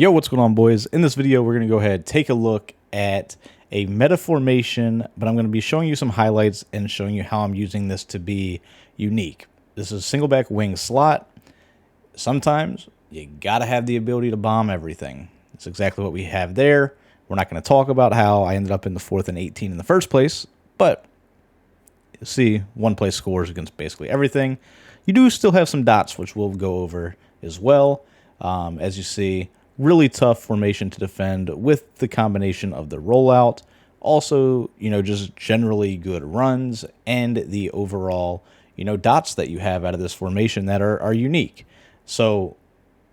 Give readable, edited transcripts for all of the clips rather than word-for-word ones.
Yo, what's going on, boys? In this video, we're going to go ahead and take a look at a meta formation, but I'm going to be showing you some highlights and showing you how I'm using this to be unique. This is a single back wing slot. Sometimes you got to have the ability to bomb everything. That's exactly what we have there. We're not going to talk about how I ended up in the 4th and 18 in the first place, but you'll see one play scores against basically everything. You do still have some dots, which we'll go over as well. As you see, really tough formation to defend with the combination of the rollout. Also, just generally good runs and the overall, dots that you have out of this formation that are unique. So,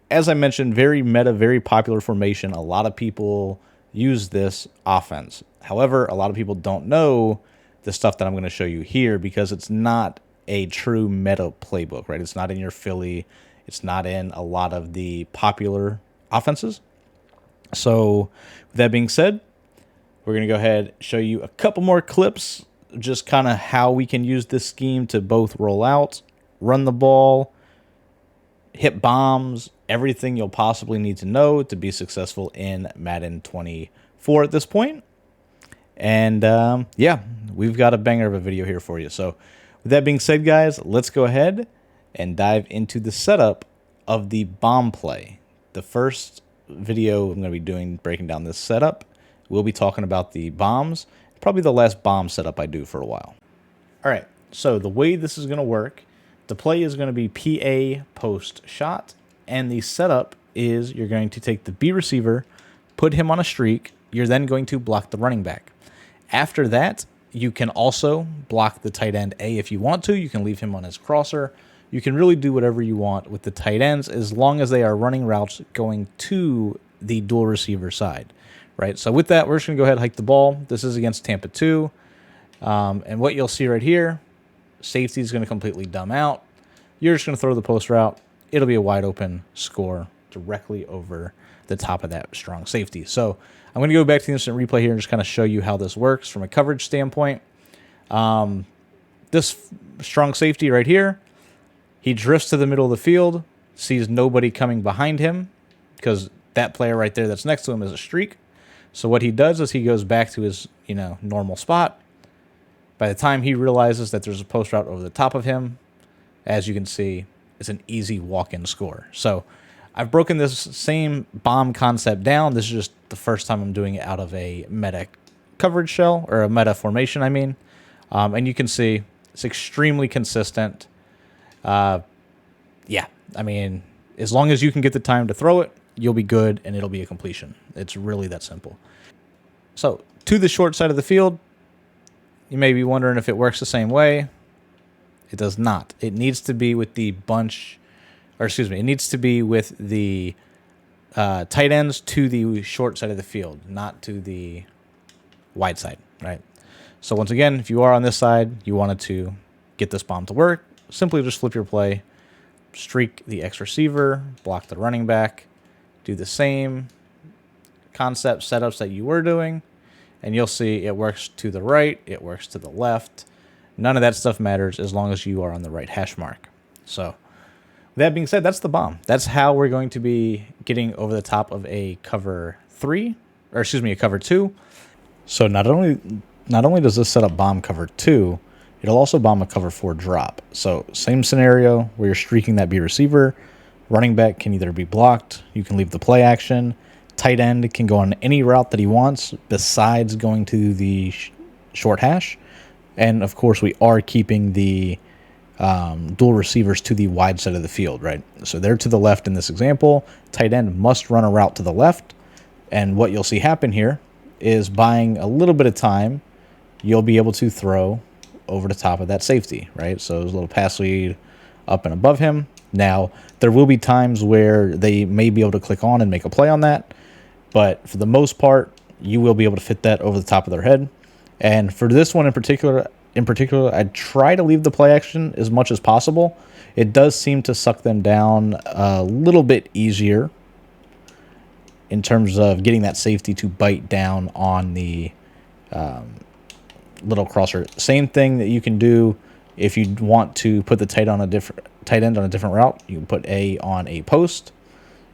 as I mentioned, very meta, very popular formation. A lot of people use this offense. However, a lot of people don't know the stuff that I'm going to show you here because it's not a true meta playbook, right? It's not in your Philly. It's not in a lot of the popular offenses. So with that being said, we're going to go ahead and show you a couple more clips, just kind of how we can use this scheme to both roll out, run the ball, hit bombs, everything you'll possibly need to know to be successful in Madden 24 at this point. And yeah, we've got a banger of a video here for you. So with that being said, guys, let's go ahead and dive into the setup of the bomb play. The first video I'm going to be doing breaking down this setup, we'll be talking about the bombs, probably the last bomb setup I do for a while. All right, so the way this is going to work, the play is going to be PA post shot, and the setup is you're going to take the B receiver, put him on a streak, you're then going to block the running back. After that, you can also block the tight end A if you want to. You can leave him on his crosser. You can really do whatever you want with the tight ends as long as they are running routes going to the dual receiver side, right? So with that, we're just going to go ahead and hike the ball. This is against Tampa 2. And what you'll see right here, safety is going to completely dumb out. You're just going to throw the post route. It'll be a wide open score directly over the top of that strong safety. So I'm going to go back to the instant replay here and just kind of show you how this works from a coverage standpoint. This strong safety right here, he drifts to the middle of the field, sees nobody coming behind him because that player right there that's next to him is a streak. So what he does is he goes back to his, normal spot. By the time he realizes that there's a post route over the top of him, as you can see, it's an easy walk-in score. So I've broken this same bomb concept down. This is just the first time I'm doing it out of a meta coverage shell, or a meta formation, I mean. And you can see it's extremely consistent. Yeah, I mean, as long as you can get the time to throw it, you'll be good, and it'll be a completion. It's really that simple. So, to the short side of the field, you may be wondering if it works the same way. It does not. It needs to be with the bunch, or excuse me, it needs to be with the tight ends to the short side of the field, not to the wide side, right? So once again, if you are on this side, you wanted to get this bomb to work, simply just flip your play, streak the X receiver, block the running back, do the same concept setups that you were doing, and you'll see it works to the right, it works to the left. None of that stuff matters as long as you are on the right hash mark. So with that being said, that's the bomb. That's how we're going to be getting over the top of a cover 3, or excuse me, a cover 2. So not only does this set up bomb cover 2, it'll also bomb a cover 4 drop. So same scenario where you're streaking that B receiver. Running back can either be blocked. You can leave the play action. Tight end can go on any route that he wants besides going to the short hash. And, of course, we are keeping the dual receivers to the wide side of the field, right? So they're to the left in this example. Tight end must run a route to the left. And what you'll see happen here is buying a little bit of time, you'll be able to throw over the top of that safety, right? So there's a little pass lead up and above him. Now, there will be times where they may be able to click on and make a play on that, but for the most part, you will be able to fit that over the top of their head. And for this one in particular, I try to leave the play action as much as possible. It does seem to suck them down a little bit easier in terms of getting that safety to bite down on the little crosser. Same thing that you can do if you want to put the tight end on a different route. You can put A on a post,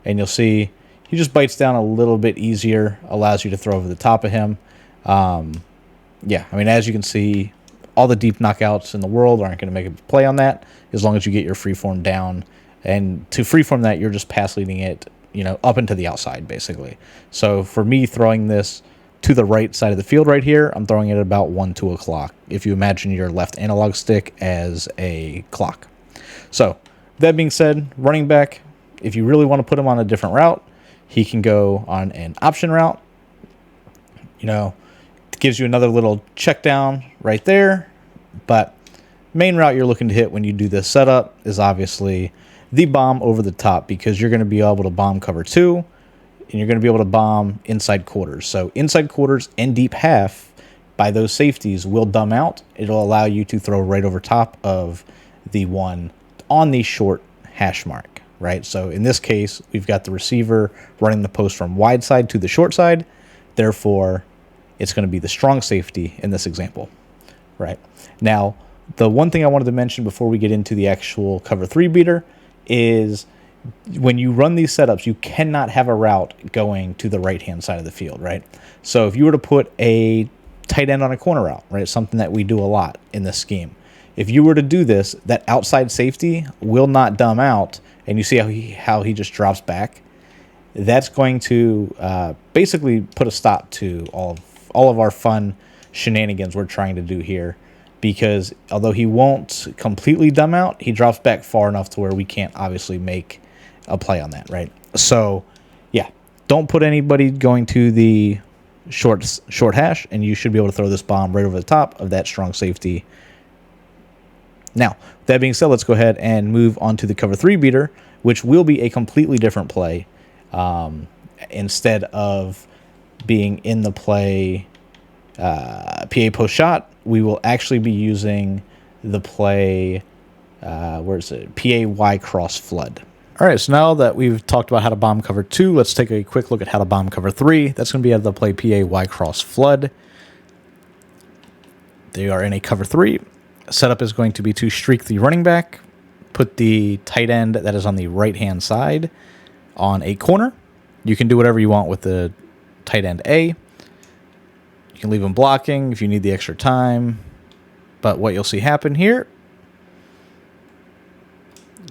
and you'll see he just bites down a little bit easier, allows you to throw over the top of him. Yeah, I mean, as you can see, all the deep knockouts in the world aren't going to make a play on that as long as you get your freeform down. And to freeform that, you're just pass leading it, you know, up into the outside, basically. So for me, throwing this to the right side of the field right here, I'm throwing it at about 1, 2 o'clock, if you imagine your left analog stick as a clock. So that being said, running back, if you really want to put him on a different route, he can go on an option route. You know, it gives you another little check down right there. But main route you're looking to hit when you do this setup is obviously the bomb over the top, because you're going to be able to bomb cover 2, and you're going to be able to bomb inside quarters. So inside quarters and deep half by those safeties will dumb out. It'll allow you to throw right over top of the one on the short hash mark, right? So in this case, we've got the receiver running the post from wide side to the short side. Therefore, it's going to be the strong safety in this example, right? Now, the one thing I wanted to mention before we get into the actual cover 3 beater is when you run these setups, you cannot have a route going to the right-hand side of the field, right? So if you were to put a tight end on a corner route, right, something that we do a lot in this scheme, if you were to do this, that outside safety will not dumb out, and you see how he just drops back. That's going to basically put a stop to all of our fun shenanigans we're trying to do here, because although he won't completely dumb out, he drops back far enough to where we can't obviously make a play on that, right? So, yeah, don't put anybody going to the short hash, and you should be able to throw this bomb right over the top of that strong safety. Now, that being said, let's go ahead and move on to the cover 3 beater, which will be a completely different play. Instead of being in the play PA post shot, we will actually be using the play, where is it? PA Y cross flood. All right, so now that we've talked about how to bomb cover 2, let's take a quick look at how to bomb cover 3. That's going to be out of the play PA Y cross flood. They are in a cover 3. Setup is going to be to streak the running back, put the tight end that is on the right-hand side on a corner. You can do whatever you want with the tight end A. You can leave him blocking if you need the extra time. But what you'll see happen here,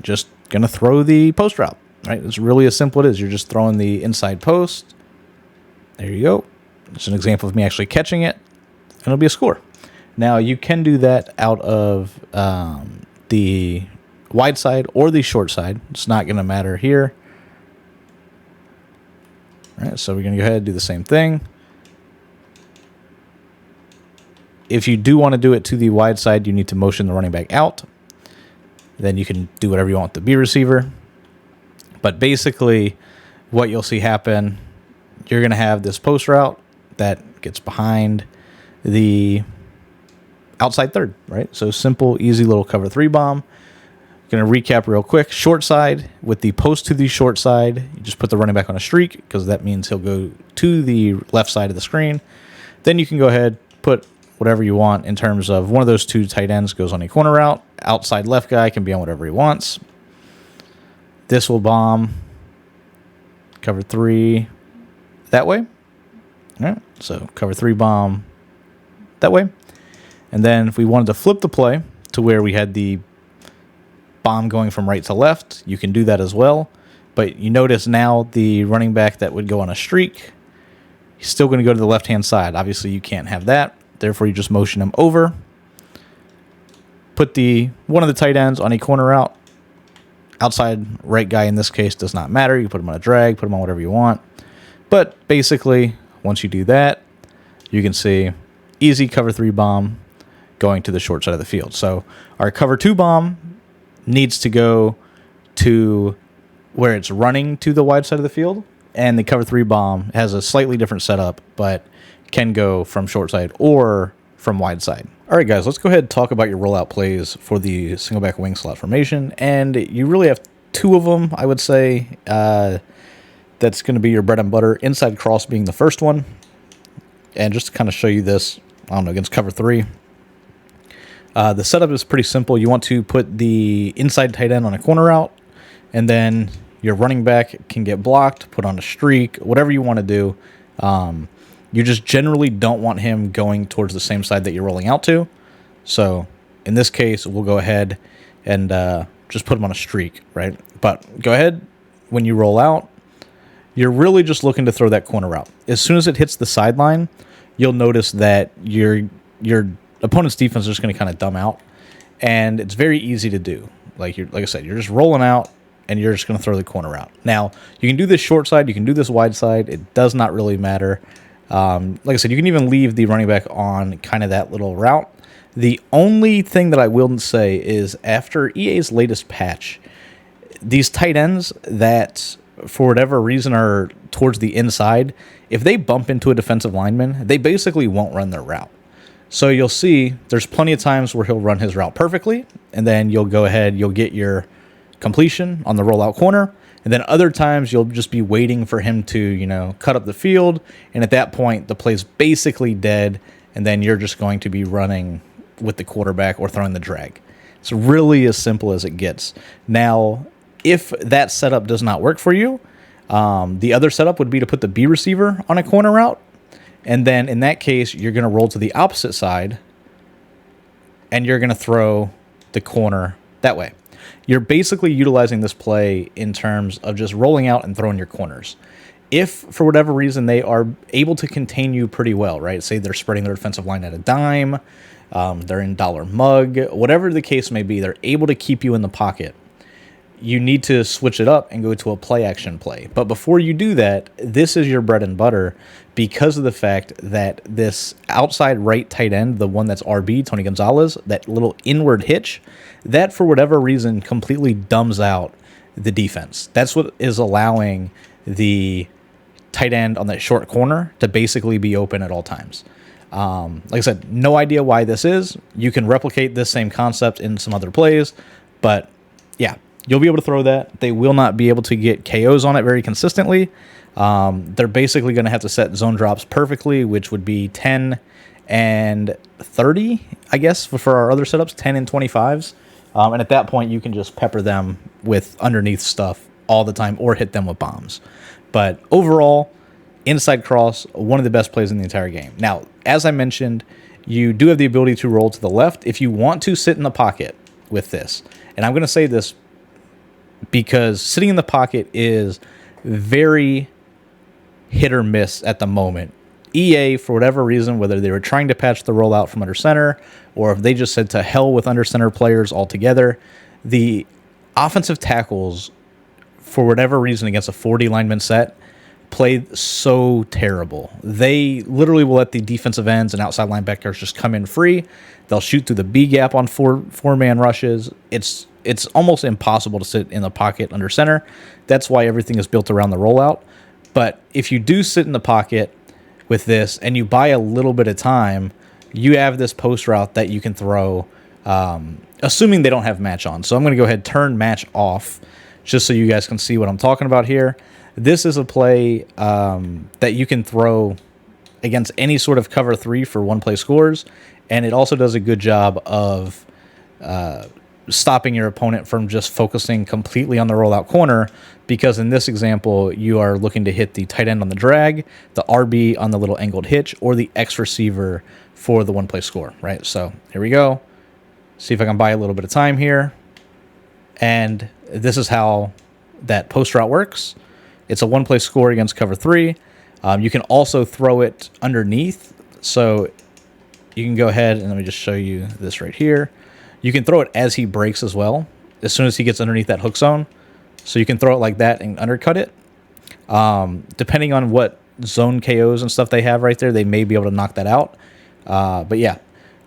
just going to throw the post route, right? It's really as simple as it is. You're just throwing the inside post. There you go. It's an example of me actually catching it, and it'll be a score. Now, you can do that out of the wide side or the short side. It's not going to matter here. All right, so we're going to go ahead and do the same thing. If you do want to do it to the wide side, you need to motion the running back out. Then you can do whatever you want with the B receiver. But basically, what you'll see happen, you're going to have this post route that gets behind the outside third, right? So simple, easy little cover 3 bomb. Going to recap real quick. Short side, with the post to the short side, you just put the running back on a streak, because that means he'll go to the left side of the screen. Then you can go ahead, put whatever you want in terms of one of those 2 tight ends goes on a corner route. Outside left guy can be on whatever he wants. This will bomb cover 3 that way. All right, so cover 3 bomb that way. And then if we wanted to flip the play to where we had the bomb going from right to left, you can do that as well. But you notice now the running back that would go on a streak, he's still going to go to the left-hand side. Obviously, you can't have that. Therefore, you just motion him over. Put one of the tight ends on a corner route. Outside right guy in this case does not matter. You put him on a drag, put him on whatever you want. But basically, once you do that, you can see easy cover 3 bomb going to the short side of the field. So our cover 2 bomb needs to go to where it's running to the wide side of the field, and the cover 3 bomb has a slightly different setup, but can go from short side or from wide side. All right, guys, let's go ahead and talk about your rollout plays for the single back wing slot formation. And you really have 2 of them, I would say. That's going to be your bread and butter. Inside cross being the first one. And just to kind of show you this, I don't know, against cover 3. The setup is pretty simple. You want to put the inside tight end on a corner route, and then Your running back can get blocked, put on a streak, whatever you want to do. You just generally don't want him going towards the same side that you're rolling out to. So in this case, we'll go ahead and just put him on a streak, right? But go ahead, when you roll out, you're really just looking to throw that corner route. As soon as it hits the sideline, you'll notice that your opponent's defense is just going to kind of dumb out, and it's very easy to do. Like I said, you're just rolling out, and you're just going to throw the corner route. Now, you can do this short side, you can do this wide side. It does not really matter. Like I said, you can even leave the running back on kind of that little route. The only thing that I will say is after EA's latest patch, these tight ends that for whatever reason are towards the inside, if they bump into a defensive lineman, they basically won't run their route. So you'll see there's plenty of times where he'll run his route perfectly, and then you'll go ahead, you'll get your completion on the rollout corner, and then other times you'll just be waiting for him to, cut up the field, and at that point the play's basically dead, and then you're just going to be running with the quarterback or throwing the drag. It's really as simple as it gets. Now, if that setup does not work for you, the other setup would be to put the B receiver on a corner route, and then in that case, you're going to roll to the opposite side, and you're going to throw the corner that way. You're basically utilizing this play in terms of just rolling out and throwing your corners. If, for whatever reason, they are able to contain you pretty well, right? Say they're spreading their defensive line at a dime, they're in dollar mug, whatever the case may be, they're able to keep you in the pocket. You need to switch it up and go to a play action play. But before you do that, this is your bread and butter because of the fact that this outside right tight end, the one that's RB, Tony Gonzalez, that little inward hitch, that for whatever reason completely dumbs out the defense. That's what is allowing the tight end on that short corner to basically be open at all times. Like I said, no idea why this is. You can replicate this same concept in some other plays, but yeah, you'll be able to throw that. They will not be able to get KOs on it very consistently. They're basically going to have to set zone drops perfectly, which would be 10 and 30, I guess, for our other setups, 10 and 25s. And at that point, you can just pepper them with underneath stuff all the time or hit them with bombs. But overall, inside cross, one of the best plays in the entire game. Now, as I mentioned, you do have the ability to roll to the left if you want to sit in the pocket with this. And I'm going to say this because sitting in the pocket is very hit or miss at the moment. EA, for whatever reason, whether they were trying to patch the rollout from under center or if they just said to hell with under center players altogether, the offensive tackles, for whatever reason, against a 40 lineman set, played so terrible. They literally will let the defensive ends and outside linebackers just come in free. They'll shoot through the B gap on four-man rushes. It's almost impossible to sit in the pocket under center. That's why everything is built around the rollout. But if you do sit in the pocket with this and you buy a little bit of time, you have this post route that you can throw, assuming they don't have match on. So I'm going to go ahead and turn match off just so you guys can see what I'm talking about here. This is a play that you can throw against any sort of cover 3 for one-play scores, and it also does a good job of stopping your opponent from just focusing completely on the rollout corner, because in this example, you are looking to hit the tight end on the drag, the RB on the little angled hitch, or the X receiver for the one-play score, right? So here we go. See if I can buy a little bit of time here. And this is how that post route works. It's a one-play score against cover 3. You can also throw it underneath. So you can go ahead and let me just show you this right here. You can throw it as he breaks as well, as soon as he gets underneath that hook zone. So you can throw it like that and undercut it. Depending on what zone KOs and stuff they have right there, they may be able to knock that out. But yeah,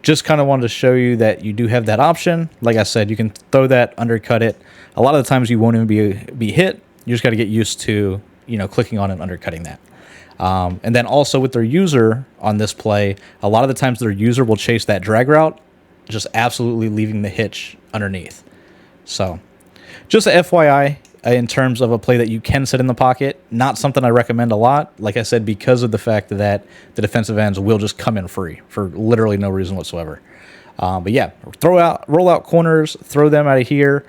just kind of wanted to show you that you do have that option. Like I said, you can throw that, undercut it. A lot of the times you won't even be hit. You just got to get used to, clicking on and undercutting that. And then also with their user on this play, a lot of the times their user will chase that drag route, just absolutely leaving the hitch underneath. So just a FYI in terms of a play that you can sit in the pocket, not something I recommend a lot. Like I said, because of the fact that the defensive ends will just come in free for literally no reason whatsoever. But yeah, roll out corners, throw them out of here.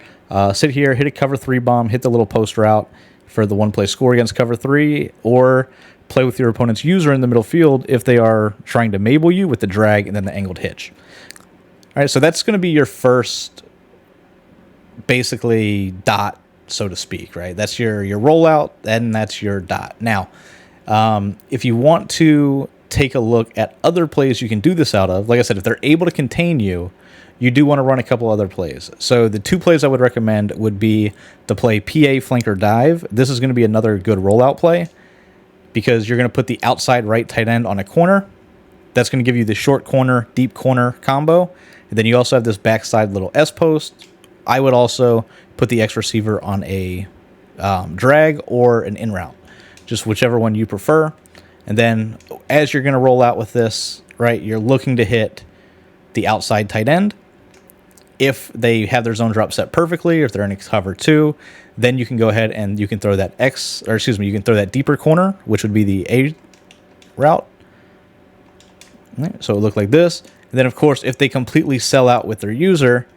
sit here, hit a cover 3 bomb, hit the little post route for the one-play score against cover 3, or play with your opponent's user in the middle field if they are trying to Mabel you with the drag and then the angled hitch. All right, so that's going to be your first, basically, dot, so to speak, right? That's your rollout, and that's your dot. Now, if you want to take a look at other plays you can do this out of, like I said, if they're able to contain you, you do want to run a couple other plays. So the 2 plays I would recommend would be to play PA Flanker Dive. This is going to be another good rollout play because you're going to put the outside right tight end on a corner. That's going to give you the short corner, deep corner combo. And then you also have this backside little S post. I would also put the X receiver on a drag or an in route, just whichever one you prefer. And then as you're going to roll out with this, right, you're looking to hit the outside tight end. If they have their zone drop set perfectly, or if they're in cover 2, then you can go ahead and you can throw that you can throw that deeper corner, which would be the A route. Right, so it looked like this. And then, of course, if they completely sell out with their user,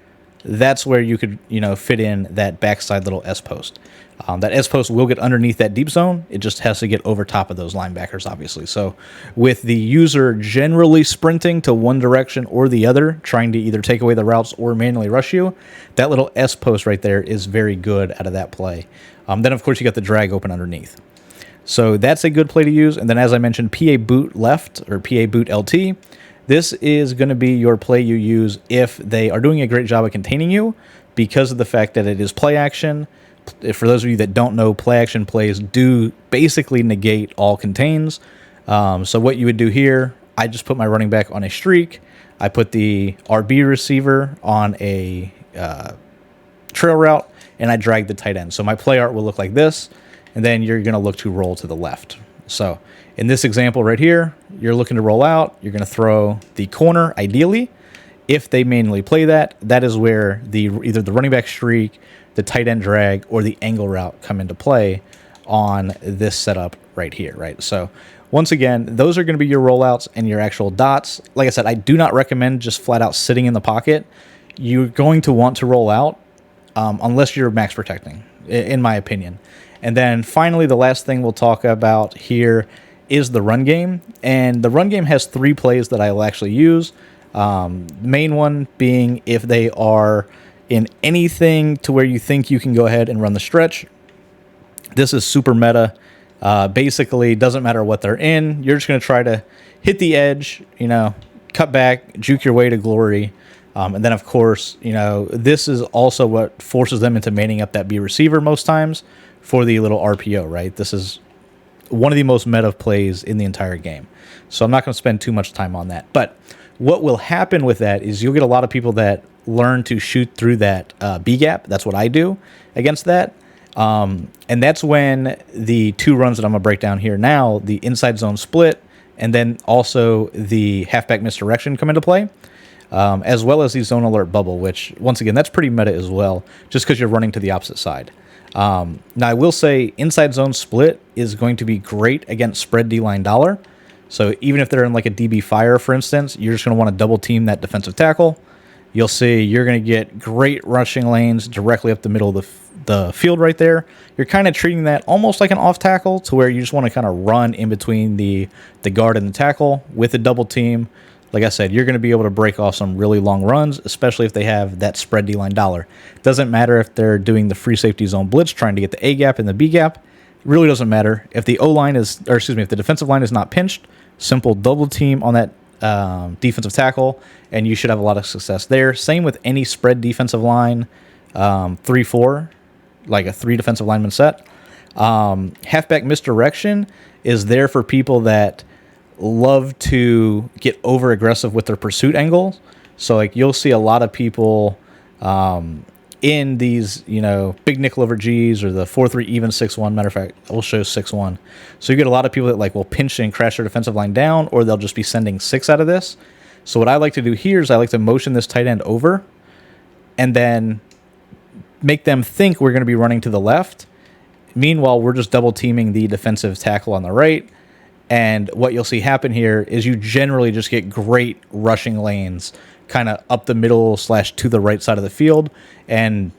that's where you could, fit in that backside little S post. That S post will get underneath that deep zone. It just has to get over top of those linebackers, obviously. So with the user generally sprinting to one direction or the other, trying to either take away the routes or manually rush you, that little S post right there is very good out of that play. Then, of course, you got the drag open underneath. So that's a good play to use. And then, as I mentioned, PA boot left or PA boot LT. This is going to be your play you use if they are doing a great job of containing you because of the fact that it is play action. For those of you that don't know, play action plays do basically negate all contains. So what you would do here, I just put my running back on a streak. I put the RB receiver on a trail route, and I drag the tight end. So my play art will look like this, and then you're going to look to roll to the left. So in this example right here, you're looking to roll out. You're going to throw the corner, ideally. If they manually play that, that is where either the running back streak, the tight end drag, or the angle route come into play on this setup right here, right? So once again, those are going to be your rollouts and your actual dots. Like I said, I do not recommend just flat out sitting in the pocket. You're going to want to roll out unless you're max protecting, in my opinion. And then finally, the last thing we'll talk about here is the run game. And the run game has 3 plays that I will actually use. The main one being if they are in anything to where you think you can go ahead and run the stretch. This is super meta. Basically, doesn't matter what they're in. You're just going to try to hit the edge, cut back, juke your way to glory. And then, of course, this is also what forces them into manning up that B receiver most times for the little RPO, right? This is one of the most meta plays in the entire game. So I'm not going to spend too much time on that. But what will happen with that is you'll get a lot of people that learn to shoot through that B gap. That's what I do against that. And that's when the 2 runs that I'm going to break down here now, the inside zone split, and then also the halfback misdirection come into play, as well as the zone alert bubble, which, once again, that's pretty meta as well, just because you're running to the opposite side. Now, I will say inside zone split is going to be great against spread D-line dollar. So even if they're in like a DB fire, for instance, you're just going to want to double team that defensive tackle. You'll see you're going to get great rushing lanes directly up the middle of the field right there. You're kind of treating that almost like an off tackle to where you just want to kind of run in between the guard and the tackle with a double team. Like I said, you're going to be able to break off some really long runs, especially if they have that spread D-line dollar. Doesn't matter if they're doing the free safety zone blitz, trying to get the A gap and the B gap. It really doesn't matter. If the if the defensive line is not pinched, simple double team on that defensive tackle, and you should have a lot of success there. Same with any spread defensive line, 3-4, like a 3 defensive lineman set. Halfback misdirection is there for people that love to get over aggressive with their pursuit angles. So like you'll see a lot of people in these, big nickel over G's or the 4-3 even 6-1. Matter of fact, we'll show 6-1. So you get a lot of people that will pinch and crash their defensive line down, or they'll just be sending 6 out of this. So what I like to do here is I like to motion this tight end over and then make them think we're going to be running to the left. Meanwhile, we're just double teaming the defensive tackle on the right. And what you'll see happen here is you generally just get great rushing lanes kind of up the middle / to the right side of the field. And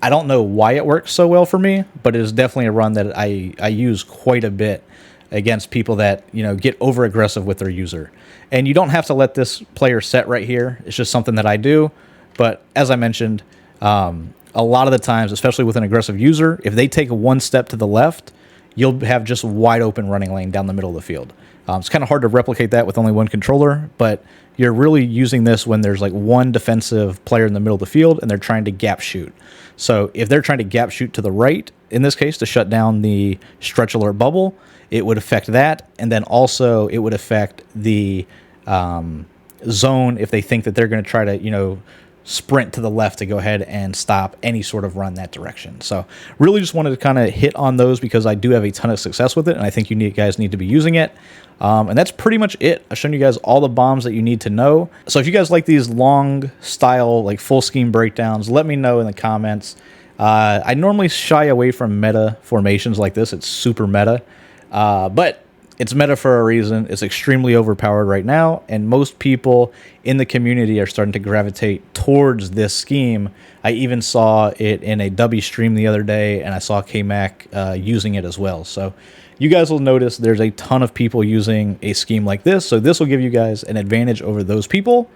I don't know why it works so well for me, but it is definitely a run that I use quite a bit against people that, you know, get over aggressive with their user. And you don't have to let this player set right here. It's just something that I do. But as I mentioned, a lot of the times, especially with an aggressive user, if they take one step to the left, you'll have just wide open running lane down the middle of the field. It's kind of hard to replicate that with only one controller, but you're really using this when there's like one defensive player in the middle of the field and they're trying to gap shoot. So if they're trying to gap shoot to the right, in this case, to shut down the stretch alert bubble, it would affect that. And then also it would affect the zone if they think that they're going to try to, you know, sprint to the left to go ahead and stop any sort of run that direction. So really just wanted to kind of hit on those because I do have a ton of success with it, and I think you guys need to be using it. And that's pretty much it. I've shown you guys all the bombs that you need to know. So if you guys like these long style, like full scheme breakdowns, let me know in the comments. I normally shy away from meta formations like this. It's super meta, but it's meta for a reason. It's extremely overpowered right now, and most people in the community are starting to gravitate towards this scheme. I even saw it in a W stream the other day, and I saw K-Mac using it as well. So you guys will notice there's a ton of people using a scheme like this, so this will give you guys an advantage over those people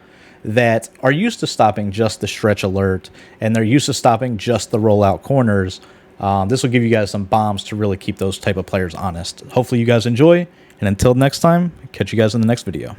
that are used to stopping just the stretch alert, and they're used to stopping just the rollout corners. This will give you guys some bombs to really keep those type of players honest. Hopefully you guys enjoy, and until next time, catch you guys in the next video.